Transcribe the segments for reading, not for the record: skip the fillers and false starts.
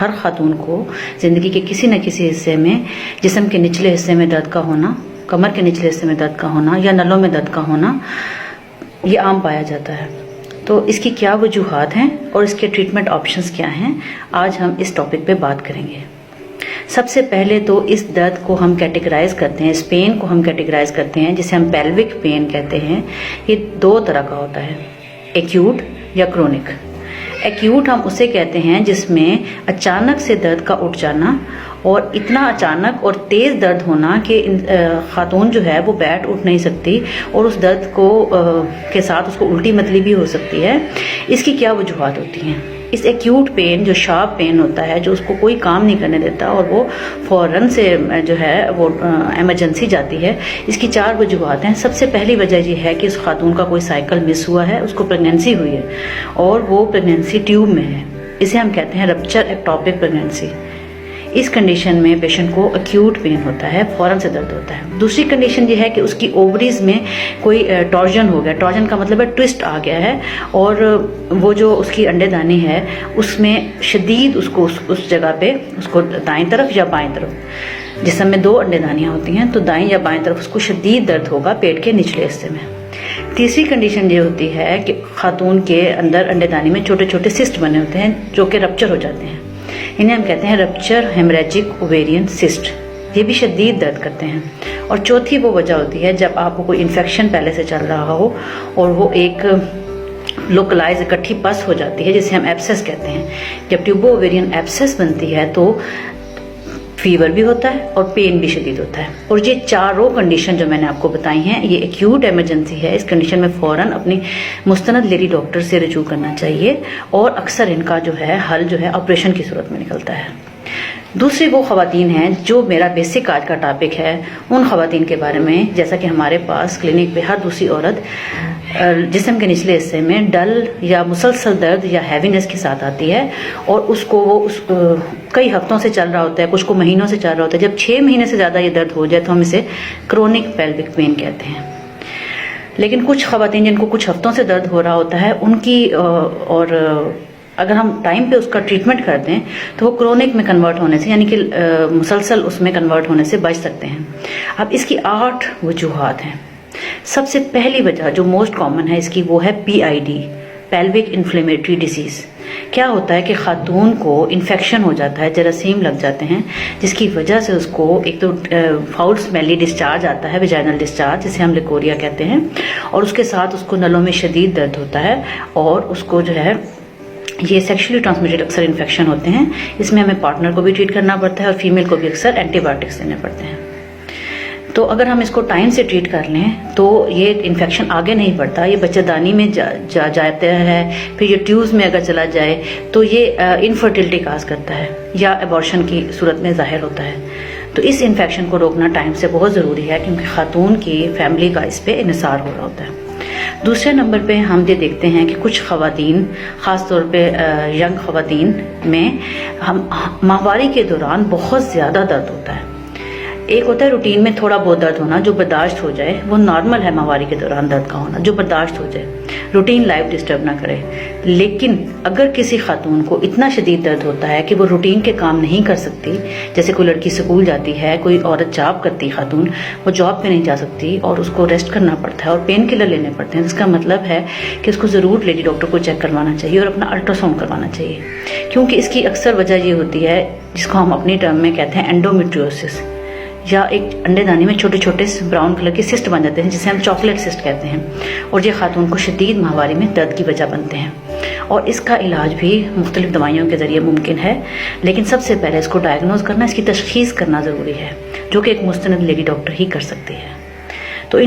ہر خاتون کو زندگی کے کسی نہ کسی حصے میں جسم کے نچلے حصے میں درد کا ہونا، کمر کے نچلے حصے میں درد کا ہونا یا نلوں میں درد کا ہونا یہ عام پایا جاتا ہے۔ تو اس کی کیا وجوہات ہیں اور اس کے ٹریٹمنٹ آپشنز کیا ہیں، آج ہم اس ٹاپک پہ بات کریں گے۔ سب سے پہلے تو اس درد کو ہم کیٹیگرائز کرتے ہیں، اس پین کو ہم کیٹیگرائز کرتے ہیں جسے ہم پیلوک پین کہتے ہیں۔ یہ دو طرح کا ہوتا ہے، ایکیوٹ یا کرونک۔ ایکیوٹ ہم اسے کہتے ہیں جس میں اچانک سے درد کا اٹھ جانا اور اتنا اچانک اور تیز درد ہونا کہ خاتون جو ہے وہ بیٹھ اٹھ نہیں سکتی اور اس درد کو کے ساتھ اس کو الٹی متلی بھی ہو سکتی ہے۔ اس کی کیا وجوہات ہوتی ہیں؟ اس ایکیوٹ پین جو شارپ پین ہوتا ہے، جو اس کو کوئی کام نہیں کرنے دیتا اور وہ فوراً سے جو ہے وہ ایمرجنسی جاتی ہے، اس کی چار وجوہات ہیں۔ سب سے پہلی وجہ یہ ہے کہ اس خاتون کا کوئی سائیکل مس ہوا ہے، اس کو پریگنینسی ہوئی ہے اور وہ پریگنینسی ٹیوب میں ہے، اسے ہم کہتے ہیں رپچر ایکٹوپک پریگنینسی۔ اس کنڈیشن میں پیشنٹ کو ایکیوٹ پین ہوتا ہے، فوراً سے درد ہوتا ہے۔ دوسری کنڈیشن یہ ہے کہ اس کی اووریز میں کوئی ٹارجن ہو گیا، ٹارجن کا مطلب ہے ٹوسٹ آ گیا ہے اور وہ جو اس کی انڈے دانی ہے اس میں شدید اس جگہ پہ اس کو دائیں طرف یا بائیں طرف، جسم میں دو انڈے دانیاں ہوتی ہیں تو دائیں یا بائیں طرف اس کو شدید درد ہوگا پیٹ کے نچلے حصے میں۔ تیسری کنڈیشن یہ ہوتی ہے کہ خاتون کے اندر انڈے دانی میں چھوٹے چھوٹے سسٹ بنے ہوتے ہیں جو کہ رپچر ہو جاتے ہیں، انہیں ہم کہتے ہیں رپچر ہیمریجک اوویرین سسٹ، یہ بھی شدید درد کرتے ہیں۔ اور چوتھی وہ وجہ ہوتی ہے جب آپ کو کوئی انفیکشن پہلے سے چل رہا ہو اور وہ ایک لوکلائز اکٹھی پس ہو جاتی ہے جسے ہم ایبسس کہتے ہیں۔ جب ٹیوبو اوویرین ایبسس بنتی ہے تو فیور بھی ہوتا ہے اور پین بھی شدید ہوتا ہے۔ اور یہ چاروں کنڈیشن جو میں نے آپ کو بتائی ہیں یہ ایکیوٹ ایمرجنسی ہے۔ اس کنڈیشن میں فوراً اپنی مستند لیڈی ڈاکٹر سے رجوع کرنا چاہیے اور اکثر ان کا جو ہے حل جو ہے آپریشن کی صورت میں نکلتا ہے۔ دوسری وہ خواتین ہیں جو میرا بیسک آج کا ٹاپک ہے، ان خواتین کے بارے میں جیسا کہ ہمارے پاس کلینک پہ ہر دوسری عورت جسم کے نچلے حصے میں ڈل یا مسلسل درد یا ہیوینس کے ساتھ آتی ہے اور اس کو وہ کئی ہفتوں سے چل رہا ہوتا ہے، کچھ کو مہینوں سے چل رہا ہوتا ہے۔ جب 6 مہینے سے زیادہ یہ درد ہو جائے تو ہم اسے کرونک پیلوک پین کہتے ہیں۔ لیکن کچھ خواتین جن کو کچھ ہفتوں سے درد ہو رہا ہوتا ہے ان کی اور اگر ہم ٹائم پہ اس کا ٹریٹمنٹ کر دیں تو وہ کرونک میں کنورٹ ہونے سے یعنی کہ مسلسل اس میں کنورٹ ہونے سے بچ سکتے ہیں۔ اب اس کی 8 وجوہات ہیں۔ سب سے پہلی وجہ جو موسٹ کامن ہے اس کی وہ ہے PID، پیلوک انفلیمیٹری ڈیزیز۔ کیا ہوتا ہے کہ خاتون کو انفیکشن ہو جاتا ہے، جراثیم لگ جاتے ہیں جس کی وجہ سے اس کو ایک تو فاؤل سمیلی ڈسچارج آتا ہے، ویجائنل ڈسچارج جسے ہم لیکوریا کہتے ہیں، اور اس کے ساتھ اس کو نلوں میں شدید درد ہوتا ہے اور اس کو جو ہے یہ سیکشولی ٹرانسمیٹڈ اکثر انفیکشن ہوتے ہیں۔ اس میں ہمیں پارٹنر کو بھی ٹریٹ کرنا پڑتا ہے اور فیمیل کو بھی اکثر اینٹی بایوٹکس دینے پڑتے ہیں۔ تو اگر ہم اس کو ٹائم سے ٹریٹ کر لیں تو یہ انفیکشن آگے نہیں بڑھتا، یہ بچہ دانی میں جاتا ہے، پھر یہ ٹیوبز میں اگر چلا جائے تو یہ انفرٹیلٹی کاز کرتا ہے یا ایبارشن کی صورت میں ظاہر ہوتا ہے۔ تو اس انفیکشن کو روکنا ٹائم سے بہت ضروری ہے کیونکہ خاتون کی فیملی کا اس پہ انحصار ہو رہا ہوتا ہے۔ دوسرے نمبر پہ ہم یہ دیکھتے ہیں کہ کچھ خواتین، خاص طور پہ ینگ خواتین میں ماہواری کے دوران بہت زیادہ درد ہوتا ہے۔ ایک ہوتا ہے روٹین میں تھوڑا بہت درد ہونا جو برداشت ہو جائے، وہ نارمل ہے ماہواری کے دوران درد کا ہونا جو برداشت ہو جائے، روٹین لائف ڈسٹرب نہ کرے۔ لیکن اگر کسی خاتون کو اتنا شدید درد ہوتا ہے کہ وہ روٹین کے کام نہیں کر سکتی، جیسے کوئی لڑکی سکول جاتی ہے، کوئی عورت جاب کرتی خاتون، وہ جاب پہ نہیں جا سکتی اور اس کو ریسٹ کرنا پڑتا ہے اور پین کلر لینے پڑتے ہیں، اس کا مطلب ہے کہ اس کو ضرور لیڈی ڈاکٹر کو چیک کروانا چاہیے اور اپنا الٹرا ساؤنڈ کروانا چاہیے، کیونکہ اس کی اکثر وجہ یہ ہوتی ہے جس کو ہم اپنی ٹرم میں کہتے ہیں اینڈومیٹریوسس، یا ایک انڈے دانی میں چھوٹے چھوٹے براؤن کلر کے سسٹ بن جاتے ہیں جسے ہم چاکلیٹ سسٹ کہتے ہیں، اور یہ خاتون کو شدید ماہواری میں درد کی وجہ بنتے ہیں۔ اور اس کا علاج بھی مختلف دوائیوں کے ذریعے ممکن ہے، لیکن سب سے پہلے اس کو ڈائگنوز کرنا، اس کی تشخیص کرنا ضروری ہے جو کہ ایک مستند لیڈی ڈاکٹر ہی کر سکتی ہے۔ تو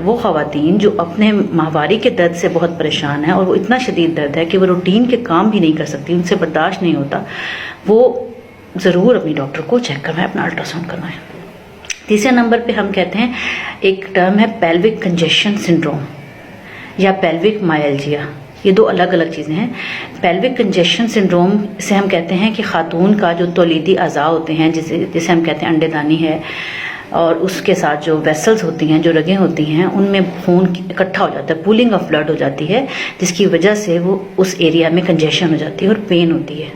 وہ خواتین جو اپنے ماہواری کے درد سے بہت پریشان ہیں اور وہ اتنا شدید درد ہے کہ وہ روٹین کے کام بھی نہیں کر سکتی، ان سے برداشت نہیں ہوتا، وہ ضرور اپنی ڈاکٹر کو چیک کروائیں، اپنا الٹرا ساؤنڈ کروائیں۔ تیسرے نمبر پہ ہم کہتے ہیں ایک ٹرم ہے پیلوک کنجیشن سنڈروم یا پیلوک مائلجیا، یہ دو الگ الگ چیزیں ہیں۔ پیلوک کنجیشن سنڈروم سے ہم کہتے ہیں کہ خاتون کا جو تولیدی اعضاء ہوتے ہیں جسے ہم کہتے ہیں انڈے دانی ہے اور اس کے ساتھ جو ویسلز ہوتی ہیں، جو رگیں ہوتی ہیں، ان میں خون اکٹھا ہو جاتا ہے، پولنگ آف بلڈ ہو جاتی ہے جس کی وجہ سے وہ اس ایریا میں کنجیشن ہو جاتی ہے اور پین ہوتی ہے۔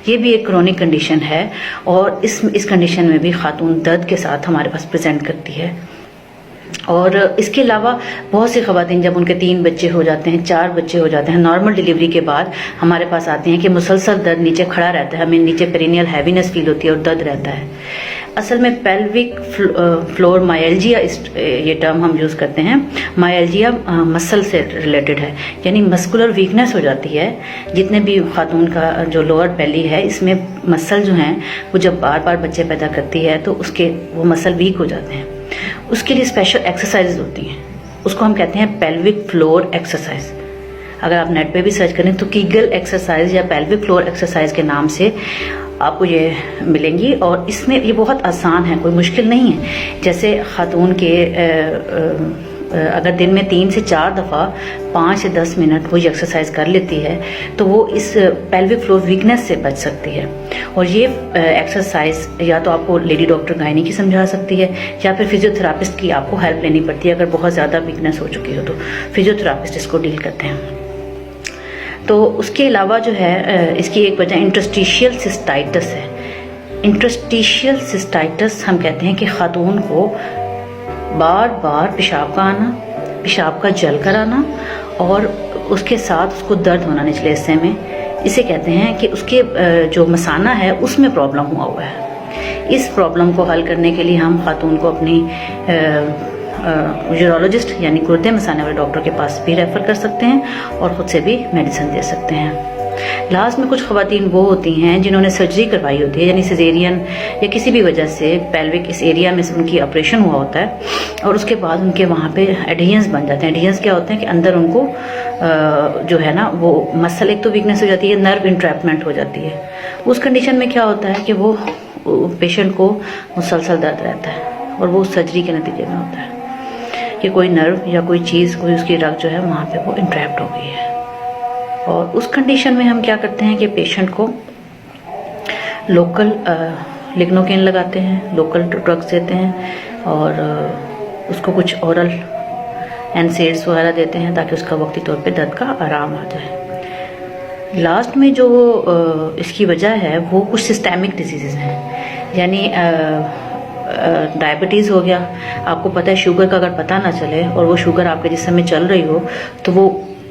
یہ بھی ایک کرونک کنڈیشن ہے، اور اس کنڈیشن میں بھی خاتون درد کے ساتھ ہمارے پاس پریزنٹ کرتی ہے۔ اور اس کے علاوہ بہت سی خواتین جب ان کے 3 بچے ہو جاتے ہیں، 4 بچے ہو جاتے ہیں، نارمل ڈیلیوری کے بعد ہمارے پاس آتی ہیں کہ مسلسل درد نیچے کھڑا رہتا ہے، ہمیں نیچے پیرینیل ہیوینس فیل ہوتی ہے اور درد رہتا ہے۔ اصل میں پیلوک فلور مائلجیا یہ ٹرم ہم یوز کرتے ہیں، مائلجیا مسل سے ریلیٹڈ ہے، یعنی مسکولر ویکنس ہو جاتی ہے۔ جتنے بھی خاتون کا جو لوور بیلی ہے، اس میں مسل جو ہیں وہ جب بار بار بچے پیدا کرتی ہے تو اس کے وہ مسل ویک ہو جاتے ہیں۔ اس کے لیے اسپیشل ایکسرسائز ہوتی ہیں، اس کو ہم کہتے ہیں پیلوک فلور ایکسرسائز۔ اگر آپ نیٹ پہ بھی سرچ کریں تو کیگل ایکسرسائز یا پیلوک فلور ایکسرسائز کے نام سے آپ کو یہ ملیں گی، اور اس میں یہ بہت آسان ہے، کوئی مشکل نہیں ہے۔ جیسے خاتون کے اگر دن میں 3 سے 4 دفعہ 5 سے 10 منٹ وہ یہ ایکسرسائز کر لیتی ہے تو وہ اس پیلوک فلور ویکنس سے بچ سکتی ہے۔ اور یہ ایکسرسائز یا تو آپ کو لیڈی ڈاکٹر گائنی کی سمجھا سکتی ہے، یا پھر فزیوتھراپسٹ کی آپ کو ہیلپ لینی پڑتی ہے۔ اگر بہت زیادہ ویکنس ہو چکی ہو تو فزیوتھراپسٹ اس کو ڈیل کرتے ہیں۔ تو اس کے علاوہ جو ہے اس کی ایک وجہ انٹرسٹیشیل سسٹائٹس ہے۔ انٹرسٹیشیل سسٹائٹس ہم کہتے ہیں کہ خاتون کو بار بار پیشاب کا آنا، پیشاب کا جل کر آنا، اور اس کے ساتھ اس کو درد ہونا نچلے حصے میں، اسے کہتے ہیں کہ اس کے جو مثانہ ہے اس میں پرابلم ہوا ہے۔ اس پرابلم کو حل کرنے کے لیے ہم خاتون کو اپنی یورولوجسٹ یعنی گردے مثانے والے ڈاکٹر کے پاس بھی ریفر کر سکتے ہیں، اور خود سے بھی میڈیسن دے سکتے ہیں۔ لاسٹ میں کچھ خواتین وہ ہوتی ہیں جنہوں نے سرجری کروائی ہوتی ہے، یعنی سیزیرین یا کسی بھی وجہ سے پیلوک اس ایریا میں سے ان کی آپریشن ہوا ہوتا ہے، اور اس کے بعد ان کے وہاں پہ ایڈہینس بن جاتے ہیں۔ ایڈہینس کیا ہوتے ہیں کہ اندر ان کو جو ہے نا وہ مسل ایک تو ویکنس ہو جاتی ہے، نرو انٹریپمنٹ ہو جاتی ہے۔ اس کنڈیشن میں کیا ہوتا ہے کہ وہ پیشنٹ کو مسلسل درد رہتا ہے، اور وہ سرجری کے نتیجے میں ہوتا ہے کہ کوئی نرو یا کوئی چیز، کوئی اس کی رگ جو ہے وہاں پہ وہ انٹریپٹ ہو گئی ہے۔ اور اس کنڈیشن میں ہم کیا کرتے ہیں کہ پیشنٹ کو لوکل لگنوکین لگاتے ہیں، لوکل ڈرگس دیتے ہیں، اور اس کو کچھ اورل NSAIDs وغیرہ دیتے ہیں تاکہ اس کا وقتی طور پہ درد کا آرام آ جائے۔ لاسٹ میں جو اس کی وجہ ہے وہ کچھ سسٹیمک ڈیزیزز ہیں، یعنی ڈائبٹیز ہو گیا۔ آپ کو پتہ ہے شوگر کا اگر پتہ نہ چلے اور وہ شوگر آپ کے جسم میں چل رہی ہو تو وہ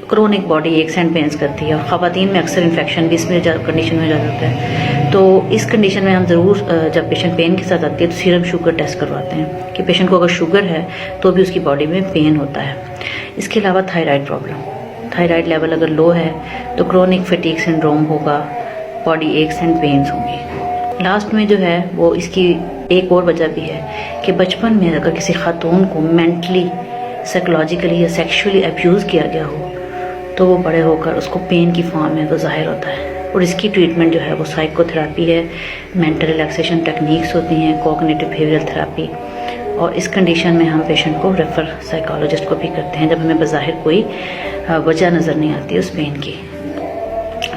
کرونک باڈی ایک سینڈ پینس کرتی ہے، اور خواتین میں اکثر انفیکشن بھی اس میں کنڈیشن میں زیادہ ہوتا ہے۔ تو اس کنڈیشن میں ہم ضرور جب پیشنٹ پین کے ساتھ آتی ہے تو سیرم شوگر ٹیسٹ کرواتے ہیں کہ پیشنٹ کو اگر شوگر ہے تو بھی اس کی باڈی میں پین ہوتا ہے۔ اس کے علاوہ تھائرائڈ پرابلم، تھائرائڈ لیول اگر لو ہے تو کرونک فٹیگ سنڈروم ہوگا، باڈی ایک سینڈ پینس ہوں گی۔ لاسٹ میں جو ہے وہ اس کی ایک اور وجہ بھی ہے کہ بچپن میں اگر کسی خاتون کو مینٹلی، سائیکولوجیکلی یا سیکشولی ابیوز کیا گیا ہو تو وہ بڑے ہو کر اس کو پین کی فارم میں وہ ظاہر ہوتا ہے، اور اس کی ٹریٹمنٹ جو ہے وہ سائیکو تھراپی ہے، مینٹل ریلیکسیشن ٹیکنیکس ہوتی ہیں، کوگنیٹو بیہیویئرل تھراپی، اور اس کنڈیشن میں ہم پیشنٹ کو ریفر سائیکالوجسٹ کو بھی کرتے ہیں جب ہمیں بظاہر کوئی وجہ نظر نہیں آتی اس پین کی۔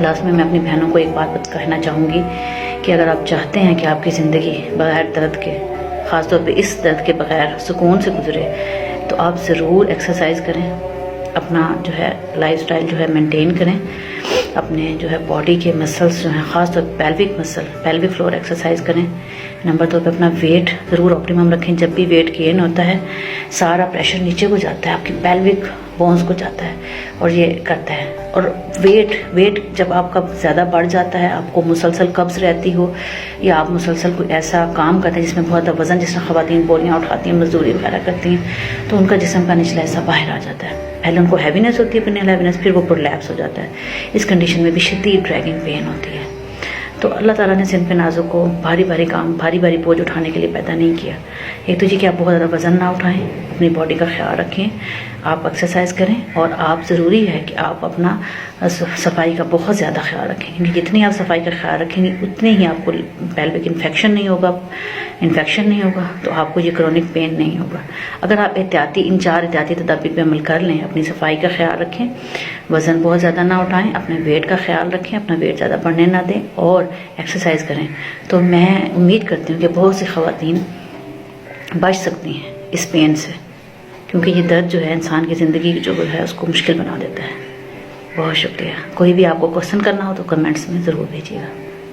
لاسٹ میں اپنی بہنوں کو ایک بات کہنا چاہوں گی کہ اگر آپ چاہتے ہیں کہ آپ کی زندگی بغیر درد کے، خاص طور پہ اس درد کے بغیر سکون سے گزرے، تو آپ ضرور ایکسرسائز کریں، اپنا جو ہے لائف سٹائل جو ہے مینٹین کریں، اپنے جو ہے باڈی کے مسلس جو ہیں خاص طور پہ پیلوک مسل، پیلوک فلور ایکسرسائز کریں۔ نمبر 2 پہ اپنا ویٹ ضرور آپٹیمم رکھیں۔ جب بھی ویٹ گین ہوتا ہے سارا پریشر نیچے کو جاتا ہے، آپ کی پیلوک بونز کو جاتا ہے اور یہ کرتا ہے۔ اور ویٹ جب آپ کا زیادہ بڑھ جاتا ہے، آپ کو مسلسل قبض رہتی ہو یا آپ مسلسل کوئی ایسا کام کرتے ہیں جس میں بہت وزن، جس میں خواتین بوریاں اٹھاتی ہیں، مزدوری وغیرہ کرتی ہیں، تو ان کا جسم کا نچلا حصہ باہر آ جاتا ہے۔ پہلے ان کو ہیوینس ہوتی ہے، پھر ہیوینس، پھر وہ پرولیپس ہو جاتا ہے۔ اس کنڈیشن میں بھی شدید ڈریگنگ پین ہوتی ہے۔ تو اللہ تعالیٰ نے صنف نازک کو بھاری بھاری کام، بھاری بھاری بوجھ اٹھانے کے لیے پیدا نہیں کیا۔ ایک تو یہ کہ آپ بہت زیادہ وزن نہ اٹھائیں، اپنی باڈی کا خیال رکھیں، آپ ایکسرسائز کریں، اور آپ ضروری ہے کہ آپ اپنا صفائی کا بہت زیادہ خیال رکھیں، کیونکہ جتنی آپ صفائی کا خیال رکھیں گے اتنے ہی آپ کو پیلوک انفیکشن نہیں ہوگا، تو آپ کو یہ کرونک پین نہیں ہوگا۔ اگر آپ ان 4 احتیاطی تدابیر پہ عمل کر لیں، اپنی صفائی کا خیال رکھیں، وزن بہت زیادہ نہ اٹھائیں، اپنے ویٹ کا خیال رکھیں، اپنا ویٹ زیادہ بڑھنے نہ دیں، اور ایکسرسائز کریں، تو میں امید کرتی ہوں کہ بہت سی خواتین بچ سکتی ہیں اس پین سے، کیونکہ یہ درد جو ہے انسان کی زندگی جو ہے اس کو مشکل بنا دیتا ہے۔ بہت شکریہ۔ کوئی بھی آپ کو کوشچن کرنا ہو تو کمنٹس میں ضرور بھیجیے گا۔